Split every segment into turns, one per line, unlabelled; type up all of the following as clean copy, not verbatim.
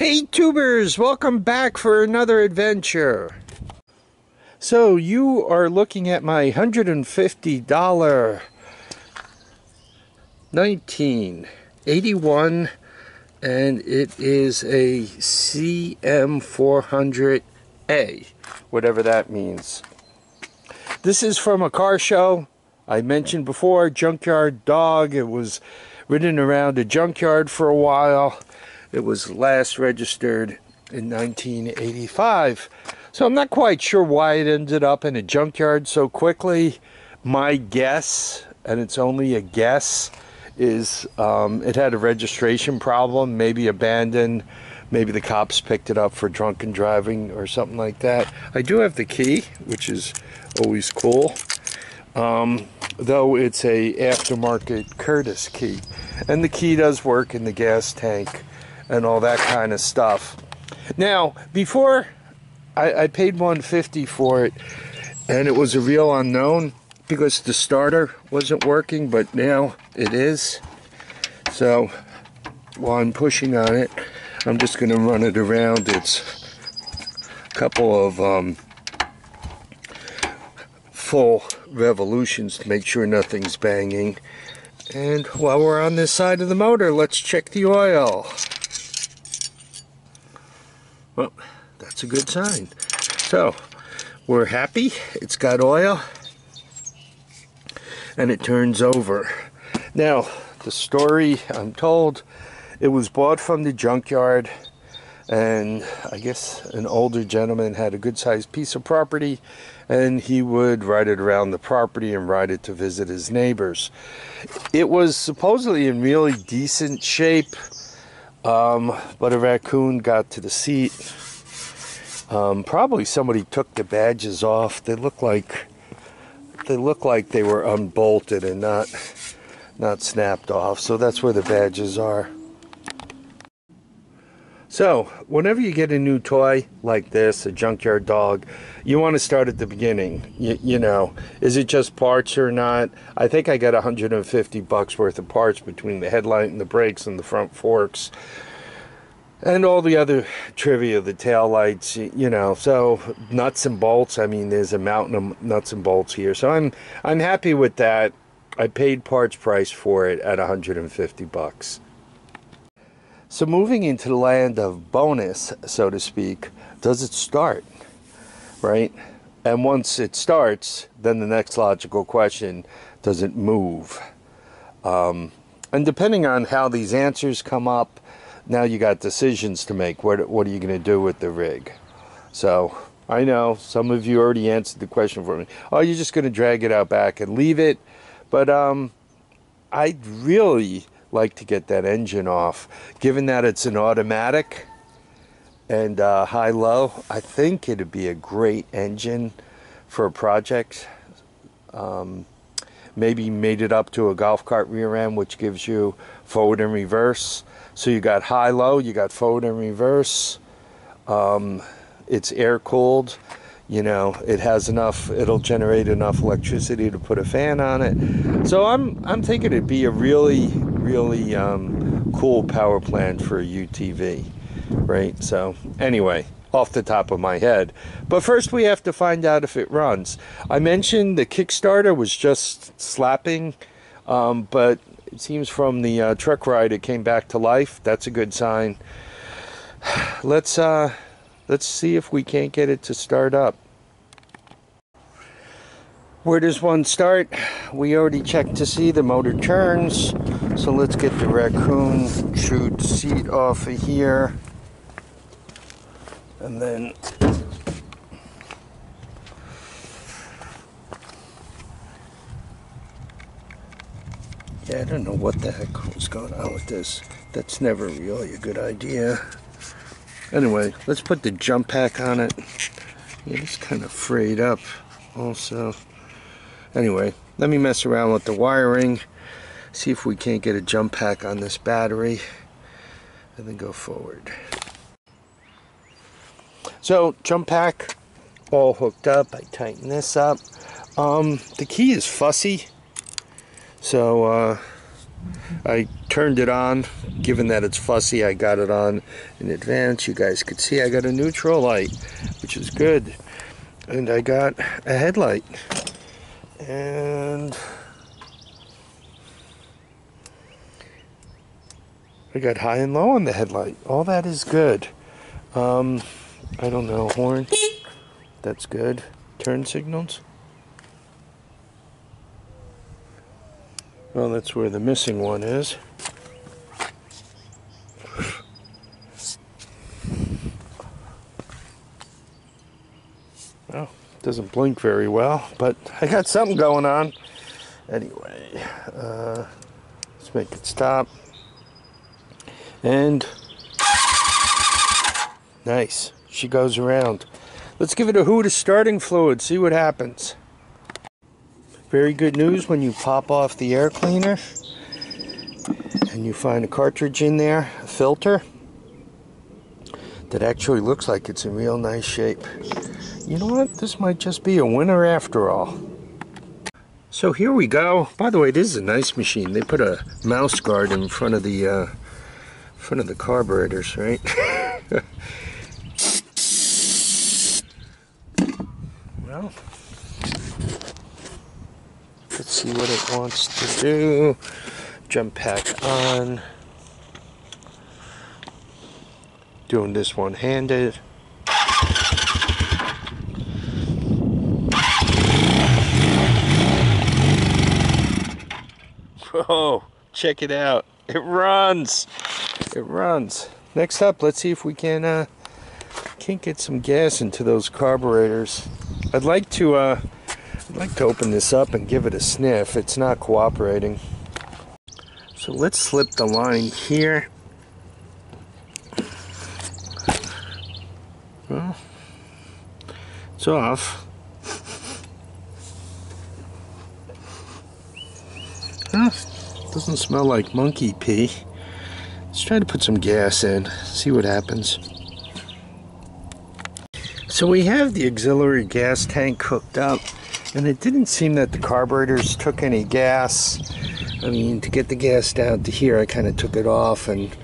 Hey tubers, welcome back for another adventure. So you are looking at my $150 1981, and it is a CM400A, whatever that means. This is from a car show. I mentioned before, junkyard dog. It was ridden around a junkyard for a while. It was last registered in 1985. So I'm not quite sure why it ended up in a junkyard so quickly. My guess, and it's only a guess, is it had a registration problem, maybe abandoned. Maybe the cops picked it up for drunken driving or something like that. I do have the key, which is always cool. Though it's a aftermarket Curtis key. And the key does work in the gas tank and all that kind of stuff. Now, before I paid $150 for it, and it was a real unknown because the starter wasn't working, but now it is. So while I'm pushing on it, I'm just going to run it around. It's a couple of full revolutions to make sure nothing's banging. And while we're on this side of the motor, let's check the oil. Well, that's a good sign. So, we're happy. It's got oil. And it turns over. Now, the story I'm told, it was bought from the junkyard. And I guess an older gentleman had a good-sized piece of property. And he would ride it around the property and ride it to visit his neighbors. It was supposedly in really decent shape. But a raccoon got to the seat. Probably somebody took the badges off. They look like they were unbolted and not snapped off. So that's where the badges are. So whenever you get a new toy like this, a junkyard dog, you want to start at the beginning. You know, is it just parts or not? I think I got $150 worth of parts between the headlight and the brakes and the front forks and all the other trivia, the tail lights, you know. So nuts and bolts, I mean, there's a mountain of nuts and bolts here. So I'm happy with that. I paid parts price for it at $150. So moving into the land of bonus, so to speak, does it start, right? And once it starts, then the next logical question, does it move? And depending on how these answers come up, now you got decisions to make. What are you going to do with the rig? So I know some of you already answered the question for me. Oh, you're just going to drag it out back and leave it. But I'd really like to get that engine off, given that it's an automatic and high-low. I think it'd be a great engine for a project. Maybe made it up to a golf cart rear end, which gives you forward and reverse. So you got high-low, you got forward and reverse. It's air-cooled. You know, it has enough, it'll generate enough electricity to put a fan on it. So I'm thinking it'd be a really cool power plant for a UTV, right? So anyway, off the top of my head. But first we have to find out if it runs. I mentioned the Kickstarter was just slapping, but it seems from the truck ride it came back to life. That's a good sign. Let's see if we can't get it to start up. Where does one start? We already checked to see the motor turns. So let's get the Racoon chute seat off of here. And then yeah, I don't know what the heck was going on with this. That's never really a good idea. Anyway, let's put the jump pack on it. Yeah, it's kind of frayed up also. Anyway, let me mess around with the wiring, see if we can't get a jump pack on this battery, and then go forward. So, jump pack all hooked up. I tighten this up. The key is fussy, so I turned it on. Given that it's fussy, I got it on in advance. You guys could see I got a neutral light, which is good. And I got a headlight. And I got high and low on the headlight. All that is good. I don't know, horn. That's good. Turn signals. Well, that's where the missing one is. Well, doesn't blink very well, but I got something going on. Anyway, let's make it stop. And nice. She goes around. Let's give it a hoot of starting fluid, see what happens. Very good news when you pop off the air cleaner and you find a cartridge in there, a filter, that actually looks like it's in real nice shape. You know what? This might just be a winner after all. So here we go. By the way, this is a nice machine. They put a mouse guard in front of the carburetors, right? Well, let's see what it wants to do. Jump pack on. Doing this one-handed. Whoa, check it out. It runs. It runs. Next up, let's see if we can't get some gas into those carburetors. I'd like to open this up and give it a sniff. It's not cooperating. So let's slip the line here. Well, it's off. Huh, doesn't smell like monkey pee. Let's try to put some gas in, see what happens. So we have the auxiliary gas tank hooked up, and it didn't seem that the carburetors took any gas. I mean, to get the gas down to here, I kind of took it off and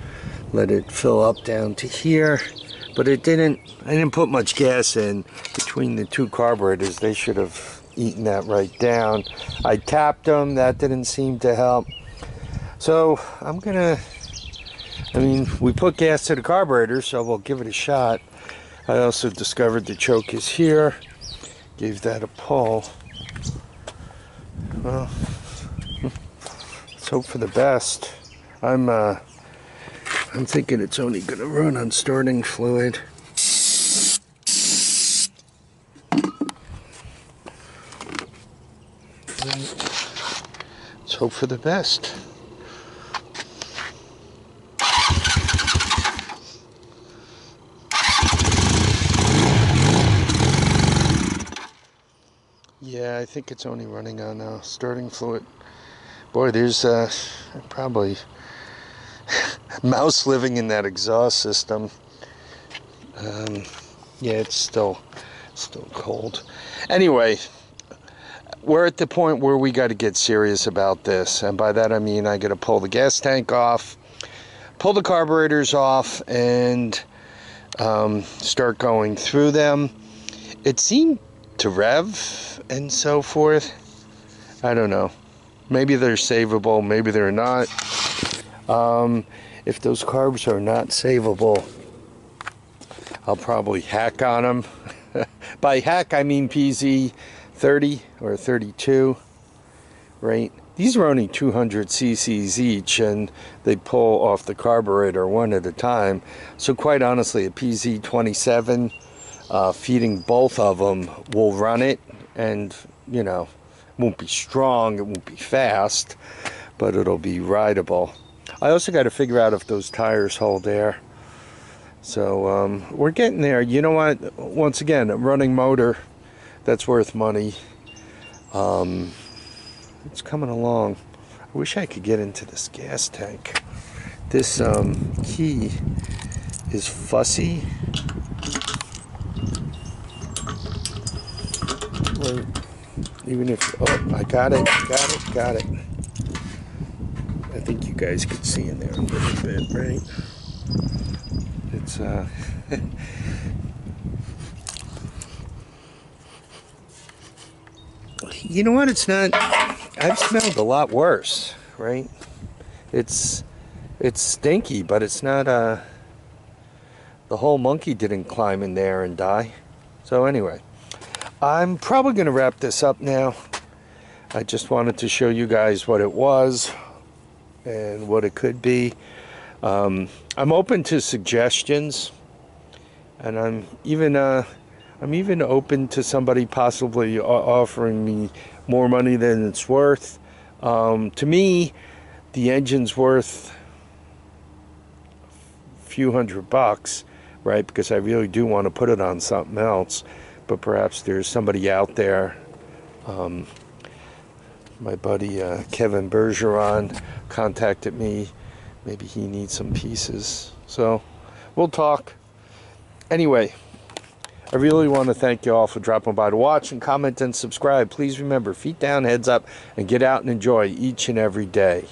let it fill up down to here. But I didn't put much gas in between the two carburetors. They should have eaten that right down. I tapped them, that didn't seem to help. So we put gas to the carburetor, so we'll give it a shot. I also discovered the choke is here. Gave that a pull. Well, let's hope for the best. I'm thinking it's only going to run on starting fluid. Let's hope for the best. Yeah, I think it's only running on starting fluid. Boy, there's probably mouse living in that exhaust system. Yeah, it's still cold. Anyway, we're at the point where we got to get serious about this, and by that I mean I got to pull the gas tank off, pull the carburetors off, and start going through them. It seemed to rev and so forth. I don't know. Maybe they're savable, maybe they're not. If those carbs are not savable, I'll probably hack on them. By hack, I mean PZ 30 or 32, right? These are only 200 cc's each, and they pull off the carburetor one at a time. So quite honestly, a PZ 27, feeding both of them will run it, and you know, it won't be strong, it won't be fast, but it'll be rideable. I also got to figure out if those tires hold air. So we're getting there. You know what? Once again, a running motor, that's worth money. It's coming along. I wish I could get into this gas tank. This key is fussy. Even if, oh, I got it. I think you guys could see in there a little bit, right? It's you know what, it's not, I've smelled a lot worse, right? It's stinky, but it's not the whole monkey didn't climb in there and die. So anyway, I'm probably going to wrap this up now. I just wanted to show you guys what it was and what it could be. I'm open to suggestions, and I'm even open to somebody possibly offering me more money than it's worth. To me, the engine's worth a few $100, right? Because I really do want to put it on something else. But perhaps there's somebody out there. My buddy Kevin Bergeron contacted me. Maybe he needs some pieces. So we'll talk. Anyway, I really want to thank you all for dropping by to watch and comment and subscribe. Please remember, feet down, heads up, and get out and enjoy each and every day.